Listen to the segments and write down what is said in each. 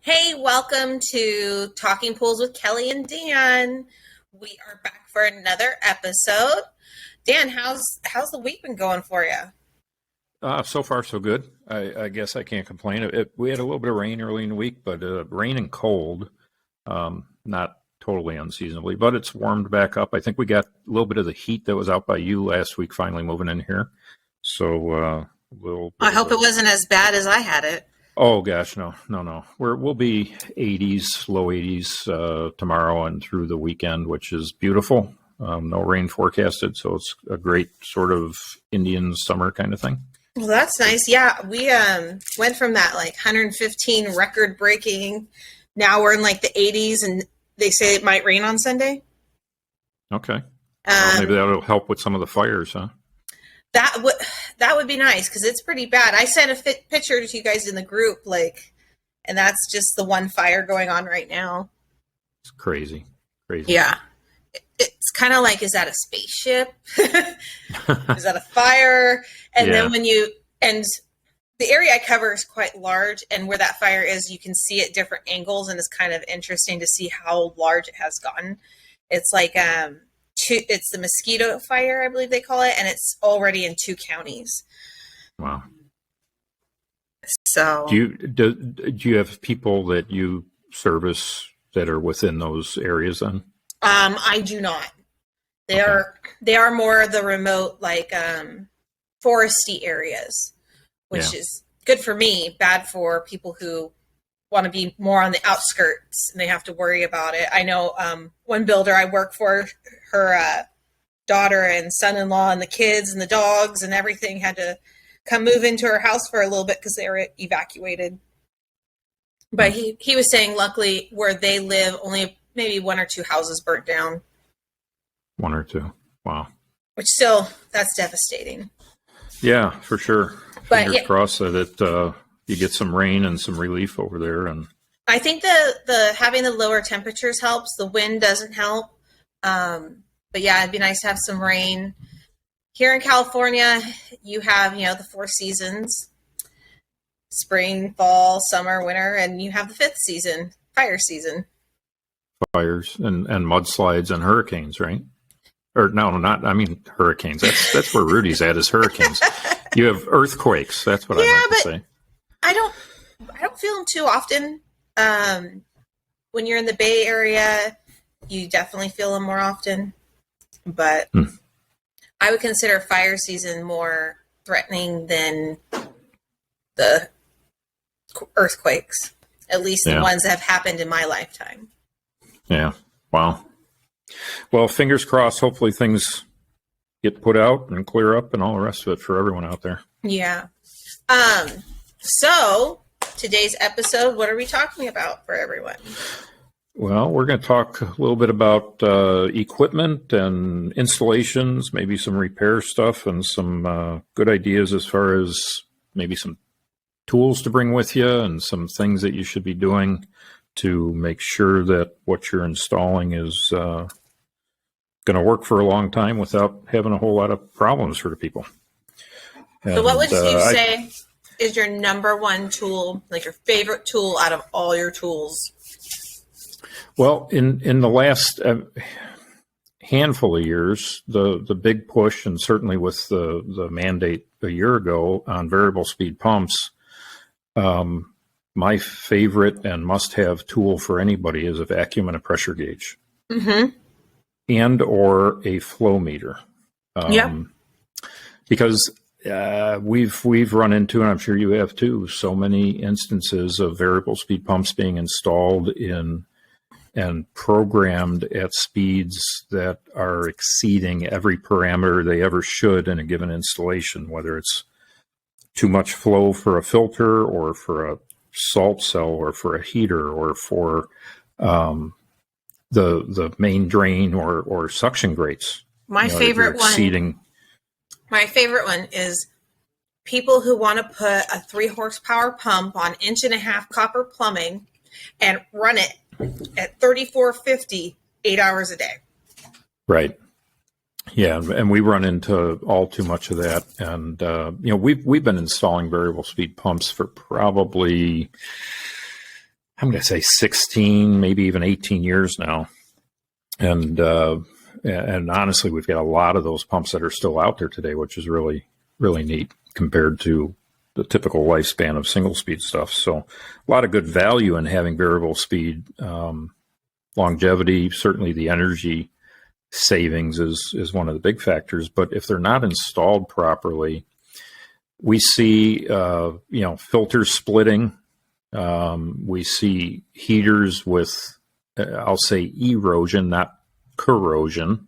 Hey, welcome to Talking Pools with Kelly and Dan. We are back for another episode. Dan, how's the week been going for you? So far, so good. I guess I can't complain. We had a little bit of rain early in the week, but rain and cold, not totally unseasonably, but it's warmed back up. I think we got a little bit of the heat that was out by you last week finally moving in here. So I hope it wasn't as bad as I had it. Oh gosh, no. We'll be 80s, low 80s tomorrow and through the weekend, which is beautiful. No rain forecasted, so it's a great sort of Indian summer kind of thing. Well, that's nice. Yeah, we went from that like 115 record breaking. Now we're in like the 80s, and they say it might rain on Sunday. Okay. Well, maybe that'll help with some of the fires, huh? That would be nice because it's pretty bad. I sent a picture to you guys in the group, and that's just the one fire going on right now. It's crazy. Yeah. It's kind of like, is that a spaceship? Is that a fire? And Yeah. then and the area I cover is quite large, and where that fire is, you can see at different angles, and it's kind of interesting to see how large it has gotten. It's like, it's the mosquito fire, I believe they call it, and it's already in 2 counties. Wow. So Do you have people that you service that are within those areas then? I do not. They are more the remote, foresty areas, which is good for me, bad for people who want to be more on the outskirts and they have to worry about it. I know one builder I work for, her daughter and son-in-law and the kids and the dogs and everything had to come move into her house for a little bit because they were evacuated. But he was saying, luckily, where they live, only maybe 1 or 2 houses burnt down. 1 or 2. Wow. Which still, that's devastating. Yeah, for sure. But Fingers crossed that you get some rain and some relief over there. And I think the having the lower temperatures helps. The wind doesn't help. But yeah, it'd be nice to have some rain. Here in California, you have, the 4 seasons: spring, fall, summer, winter, and you have the 5th season, fire season. fires and mudslides and hurricanes, right? Or no, not. I mean hurricanes. That's where Rudy's at, is hurricanes. You have earthquakes. That's what I meant to say. I don't feel them too often. When you're in the Bay Area, you definitely feel them more often. But I would consider fire season more threatening than the earthquakes, at least the ones that have happened in my lifetime. Yeah. Wow. Well, fingers crossed. Hopefully things get put out and clear up and all the rest of it for everyone out there. Yeah. So today's episode, what are we talking about for everyone? Well, we're going to talk a little bit about equipment and installations, maybe some repair stuff and some good ideas as far as maybe some tools to bring with you and some things that you should be doing to make sure that what you're installing is going to work for a long time without having a whole lot of problems for the people. So what would you say is your number one tool, like your favorite tool out of all your tools? Well, in the last handful of years, the big push, and certainly with the mandate a year ago on variable speed pumps, my favorite and must-have tool for anybody is a vacuum and a pressure gauge, and or a flow meter. Because we've run into, and I'm sure you have too, so many instances of variable speed pumps being installed in and programmed at speeds that are exceeding every parameter they ever should in a given installation, whether it's too much flow for a filter or for a salt cell or for a heater or for the main drain or suction grates. My favorite one is people who want to put a 3 horsepower pump on 1.5-inch copper plumbing and run it at 3450 8 hours a day. Right. Yeah, and we run into all too much of that. And we've been installing variable speed pumps for probably, I'm going to say 16, maybe even 18 years now. And honestly, we've got a lot of those pumps that are still out there today, which is really, really neat compared to the typical lifespan of single speed stuff. So a lot of good value in having variable speed, longevity, certainly the energy savings is one of the big factors. But if they're not installed properly, we see, filters splitting. We see heaters with, I'll say erosion, not corrosion.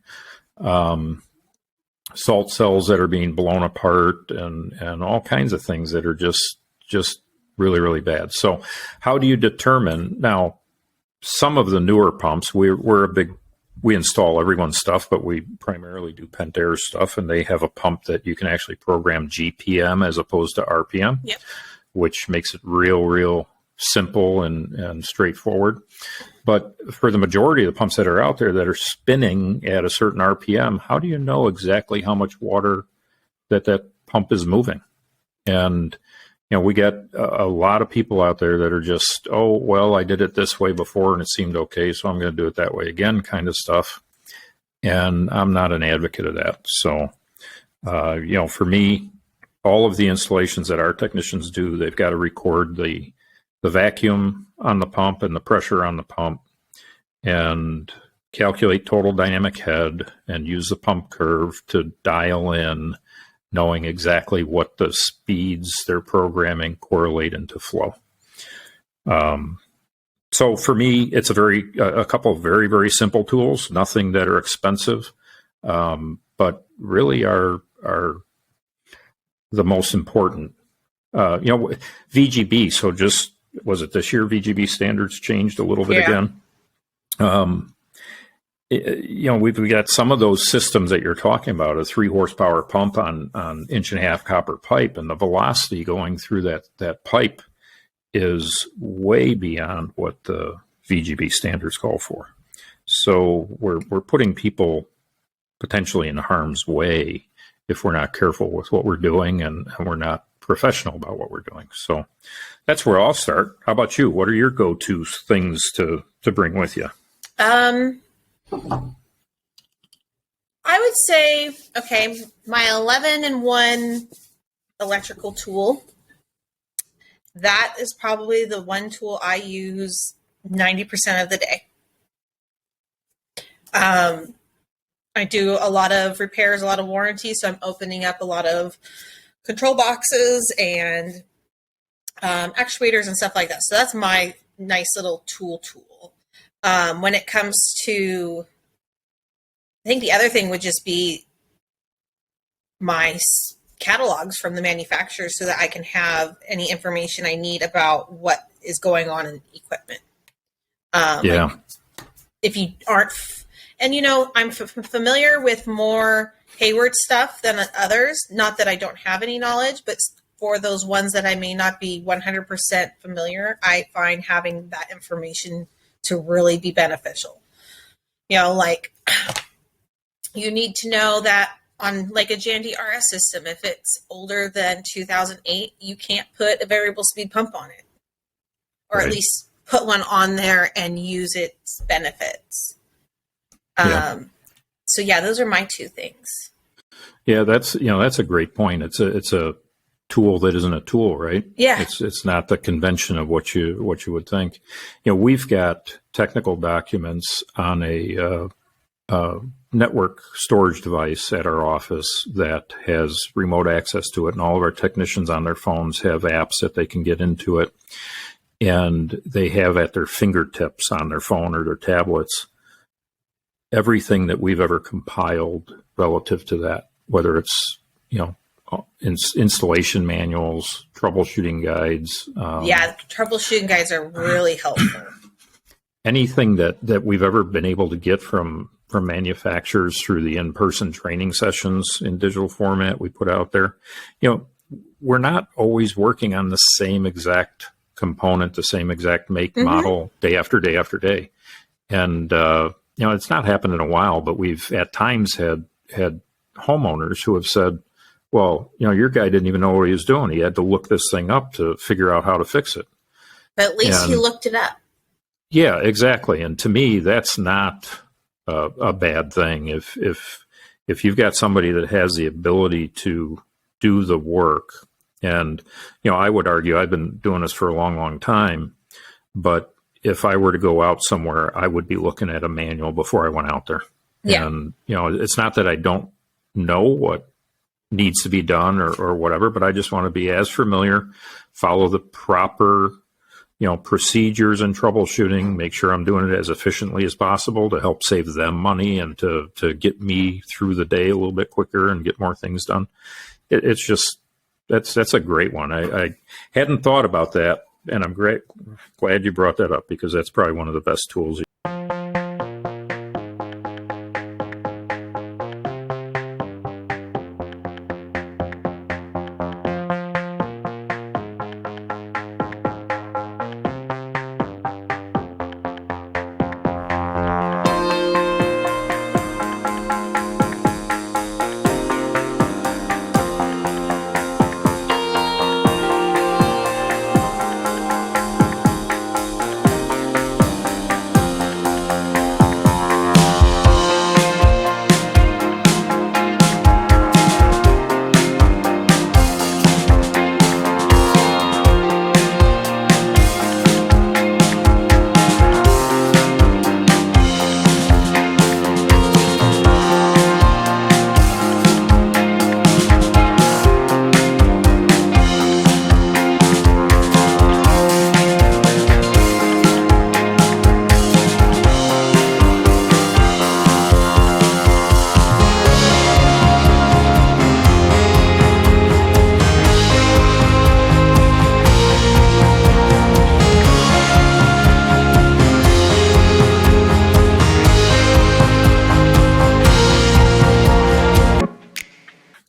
Salt cells that are being blown apart and all kinds of things that are just really, really bad. So how do you determine now? Some of the newer pumps, we install everyone's stuff, but we primarily do Pentair stuff, and they have a pump that you can actually program GPM as opposed to RPM, Yep. which makes it real simple and straightforward. But for the majority of the pumps that are out there that are spinning at a certain RPM, how do you know exactly how much water that pump is moving? And we get a lot of people out there that are just, oh, well, I did it this way before and it seemed okay, so I'm going to do it that way again kind of stuff. And I'm not an advocate of that. So, for me, all of the installations that our technicians do, they've got to record the vacuum on the pump and the pressure on the pump and calculate total dynamic head and use the pump curve to dial in, knowing exactly what the speeds they're programming correlate into flow. So for me, it's a couple of very, very simple tools, nothing that are expensive, but really are the most important. VGB, so was it this year VGB standards changed a little bit again? We've got some of those systems that you're talking about, a 3 horsepower pump on 1.5-inch copper pipe, and the velocity going through that pipe is way beyond what the VGB standards call for. So we're putting people potentially in harm's way if we're not careful with what we're doing and we're not professional about what we're doing. So that's where I'll start. How about you? What are your go-to things to bring with you? I would say, okay, my 11-in-1 electrical tool, that is probably the one tool I use 90% of the day. I do a lot of repairs, a lot of warranties, so I'm opening up a lot of control boxes and actuators and stuff like that. So that's my nice little tool. When it comes to, I think the other thing would just be my catalogs from the manufacturers so that I can have any information I need about what is going on in equipment. Like if you aren't, and I'm familiar with more Hayward stuff than others. Not that I don't have any knowledge, but for those ones that I may not be 100% familiar, I find having that information to really be beneficial. Like you need to know that on like a Jandy RS system, if it's older than 2008, you can't put a variable speed pump on it, or at least put one on there and use its benefits. So yeah, those are my two things. Yeah, that's a great point. It's a tool that isn't a tool, right? Yeah. It's not the convention of what you would think. We've got technical documents on a network storage device at our office that has remote access to it, and all of our technicians on their phones have apps that they can get into it, and they have at their fingertips on their phone or their tablets everything that we've ever compiled relative to that, whether it's installation manuals, troubleshooting guides. Troubleshooting guides are really helpful. Anything that we've ever been able to get from manufacturers through the in-person training sessions in digital format we put out there. We're not always working on the same exact component, the same exact make, model, day after day after day. And, it's not happened in a while, but we've at times had had homeowners who have said, well, your guy didn't even know what he was doing. He had to look this thing up to figure out how to fix it. But at least he looked it up. Yeah, exactly. And to me, that's not a bad thing. If you've got somebody that has the ability to do the work, and I would argue I've been doing this for a long, long time, but if I were to go out somewhere, I would be looking at a manual before I went out there. Yeah. And it's not that I don't know what needs to be done or whatever, but I just want to be as familiar, follow the proper procedures and troubleshooting, make sure I'm doing it as efficiently as possible to help save them money and to get me through the day a little bit quicker and get more things done. It's just, that's a great one. I hadn't thought about that, and I'm glad you brought that up, because that's probably one of the best tools.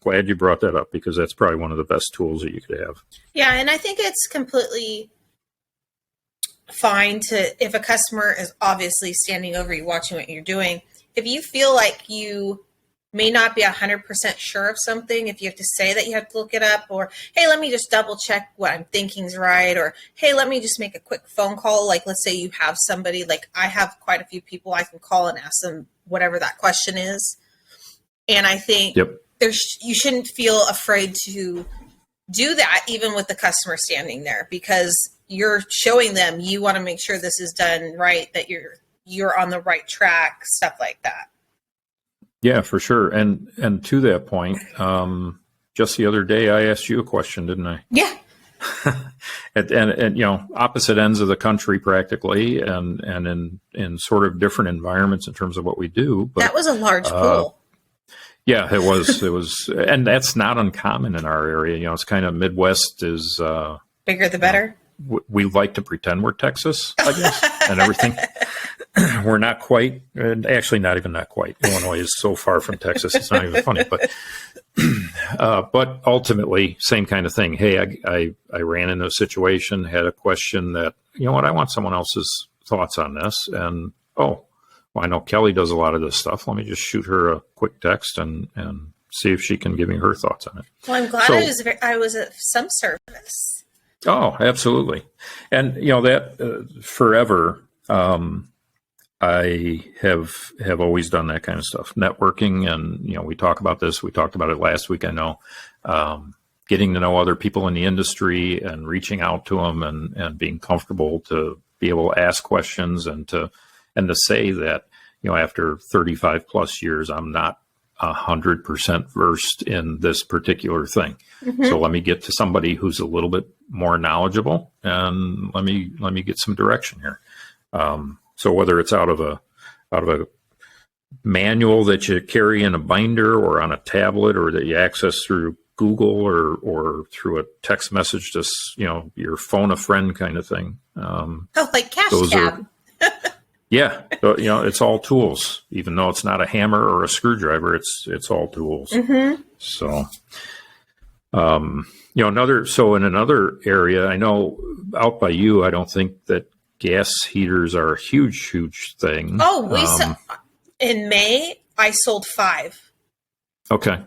Glad you brought that up, because that's probably one of the best tools that you could have. Yeah, and I think it's completely fine if a customer is obviously standing over you watching what you're doing, if you feel like you may not be 100% sure of something, if you have to say that you have to look it up, or, hey, let me just double check what I'm thinking is right, or, hey, let me just make a quick phone call. Like, let's say you have somebody, like I have quite a few people I can call and ask them whatever that question is. And I think you shouldn't feel afraid to do that, even with the customer standing there, because you're showing them you want to make sure this is done right, that you're on the right track, stuff like that. Yeah, for sure. And to that point, just the other day I asked you a question, didn't I? Yeah. and opposite ends of the country practically, and in sort of different environments in terms of what we do. But that was a large pool. Yeah, it was, and that's not uncommon in our area. It's kind of Midwest is bigger the better. We like to pretend we're Texas, I guess, and everything. We're not quite, and actually not quite. Illinois is so far from Texas, it's not even funny. But ultimately, same kind of thing. Hey, I ran into a situation, had a question that, I want someone else's thoughts on this, and I know Kelly does a lot of this stuff. Let me just shoot her a quick text and see if she can give me her thoughts on it. Well, I'm glad I was of some service. Oh, absolutely. And, that forever, I have always done that kind of stuff. Networking, and, we talk about this. We talked about it last week, I know. Getting to know other people in the industry and reaching out to them and being comfortable to be able to ask questions and to say that, after 35 plus years, I'm not 100% versed in this particular thing. Mm-hmm. So let me get to somebody who's a little bit more knowledgeable, and let me get some direction here. So whether it's out of a manual that you carry in a binder or on a tablet, or that you access through Google or through a text message, just, your phone a friend kind of thing. Like Cash Cab. Yeah. It's all tools, even though it's not a hammer or a screwdriver, it's all tools. Mm-hmm. So, in another area, I know out by you, I don't think that gas heaters are a huge thing. Oh, in May, I sold 5. Okay.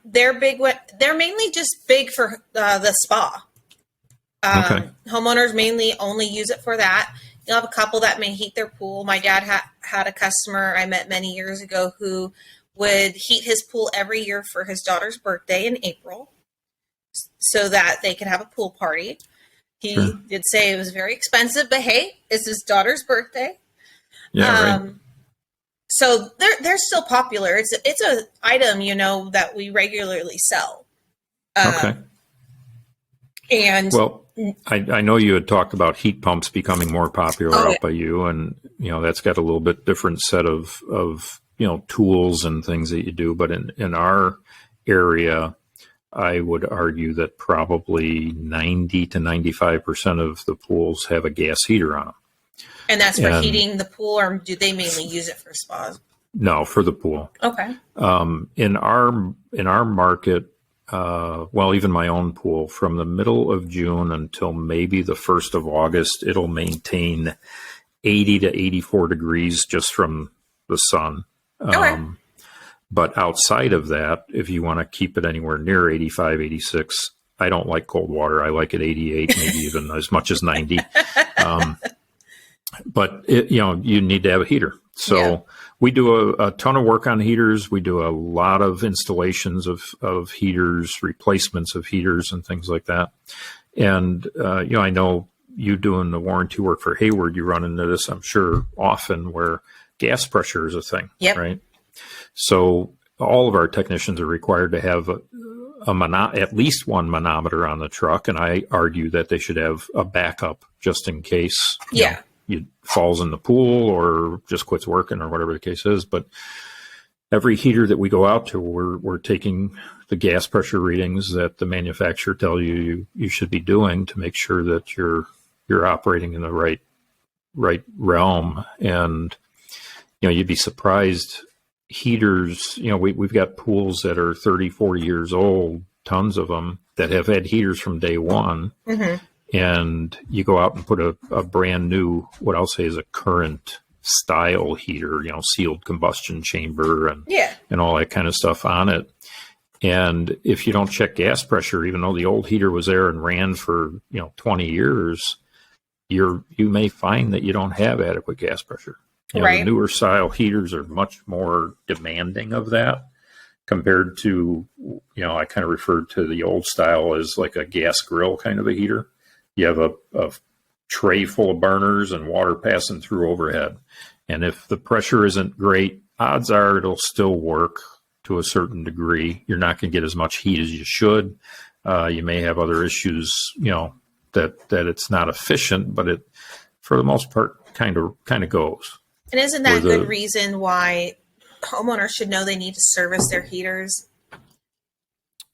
They're big. They're mainly just big for the spa. Okay. Homeowners mainly only use it for that. You'll have a couple that may heat their pool. My dad had a customer I met many years ago who would heat his pool every year for his daughter's birthday in April so that they could have a pool party. He Sure. did say it was very expensive, but hey, it's his daughter's birthday. Yeah. Right. So they're still popular. It's a item, that we regularly sell. Okay. And Well, I know you had talked about heat pumps becoming more popular out by you, and that's got a little bit different set of tools and things that you do. But in our area, I would argue that probably 90 to 95% of the pools have a gas heater on them. And that's for heating the pool, or do they mainly use it for spas? No, for the pool. Okay. In our market, well, even my own pool, from the middle of June until maybe the 1st of August, it'll maintain 80 to 84 degrees just from the sun. Okay. But outside of that, if you want to keep it anywhere near 85, 86, I don't like cold water. I like it 88, maybe even as much as 90. But you need to have a heater. So we do a ton of work on heaters. We do a lot of installations of heaters, replacements of heaters, and things like that. And I know you doing the warranty work for Hayward, you run into this, I'm sure, often, where gas pressure is a thing, right? So all of our technicians are required to have at least one manometer on the truck, and I argue that they should have a backup just in case. You falls in the pool or just quits working or whatever the case is. But every heater that we go out to, we're taking the gas pressure readings that the manufacturer tell you should be doing to make sure that you're operating in the right realm. And you'd be surprised. Heaters, we've got pools that are 30, 40 years old, tons of them, that have had heaters from day one. Mm-hmm. And you go out and put a brand new, what I'll say is a current style heater, sealed combustion chamber and all that kind of stuff on it. And if you don't check gas pressure, even though the old heater was there and ran for 20 years, you may find that you don't have adequate gas pressure. The newer style heaters are much more demanding of that compared to, I kind of referred to the old style as like a gas grill kind of a heater. You have a tray full of burners and water passing through overhead. And if the pressure isn't great, odds are it'll still work to a certain degree. You're not going to get as much heat as you should. You may have other issues, that it's not efficient, but it, for the most part, kind of goes. And isn't that a good reason why homeowners should know they need to service their heaters?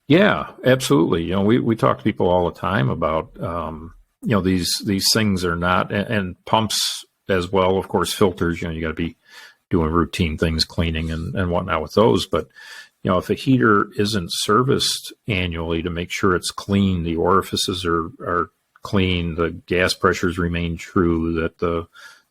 Yeah, absolutely. We talk to people all the time about, these things are not, and pumps as well, of course, filters, you got to be doing routine things, cleaning and whatnot with those. But, if a heater isn't serviced annually to make sure it's clean, the orifices are clean, the gas pressures remain true, that the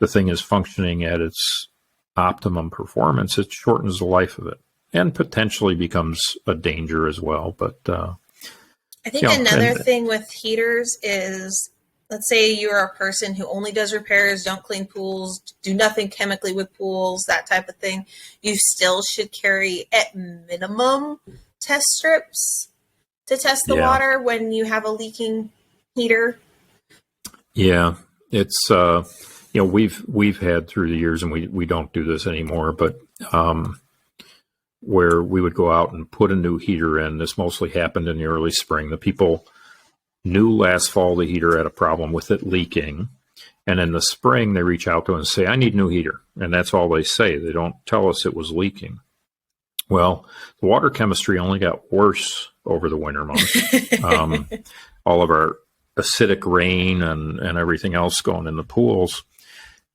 thing is functioning at its optimum performance, it shortens the life of it. And potentially becomes a danger as well. But I think another thing with heaters is, let's say you're a person who only does repairs, don't clean pools, do nothing chemically with pools, that type of thing. You still should carry at minimum test strips to test the water when you have a leaking heater. Yeah, it's we've had through the years, and we don't do this anymore, but where we would go out and put a new heater in. This mostly happened in the early spring. The people knew last fall the heater had a problem with it leaking. And in the spring, they reach out to us and say, I need a new heater. And that's all they say. They don't tell us it was leaking. Well, the water chemistry only got worse over the winter months. All of our acidic rain and everything else going in the pools.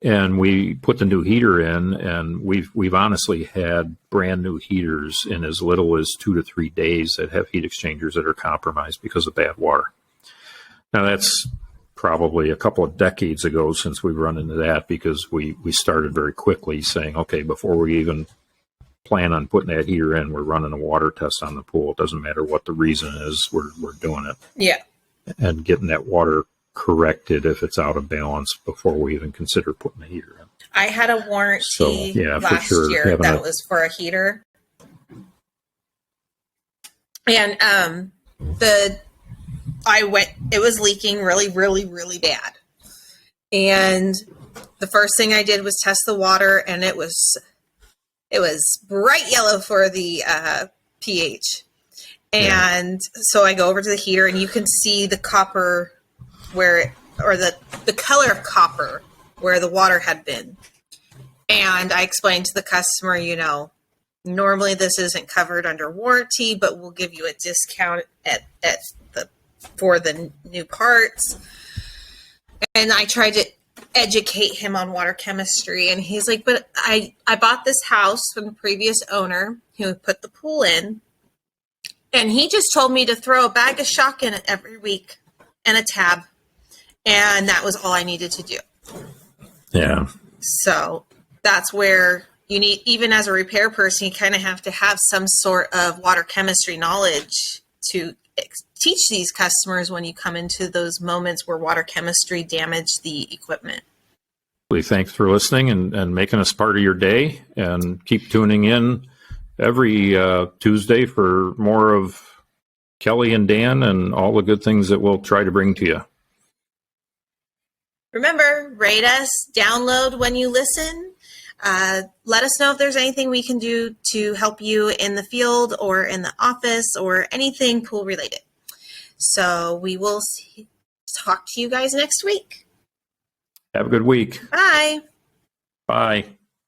And we put the new heater in, and we've honestly had brand new heaters in as little as 2 to 3 days that have heat exchangers that are compromised because of bad water. Now, that's probably a couple of decades ago since we've run into that, because we started very quickly saying, okay, before we even plan on putting that heater in, we're running a water test on the pool. It doesn't matter what the reason is, we're doing it. Yeah. And getting that water corrected if it's out of balance before we even consider putting the heater in. I had a warranty last year that was for a heater. And it was leaking really, really, really bad. And the first thing I did was test the water, and it was bright yellow for the pH. And so I go over to the heater, and you can see the copper the color of copper where the water had been. And I explained to the customer, normally this isn't covered under warranty, but we'll give you a discount for the new parts. And I tried to educate him on water chemistry, and he's like, but I bought this house from the previous owner who put the pool in, and he just told me to throw a bag of shock in it every week and a tab, and that was all I needed to do. Yeah. So that's where you need, even as a repair person, you kind of have to have some sort of water chemistry knowledge to teach these customers when you come into those moments where water chemistry damaged the equipment. Thanks for listening and making us part of your day, and keep tuning in every Tuesday for more of Kelli and Dan and all the good things that we'll try to bring to you. Remember, rate us, download when you listen. Let us know if there's anything we can do to help you in the field or in the office or anything pool related. So we will talk to you guys next week. Have a good week. Bye. Bye.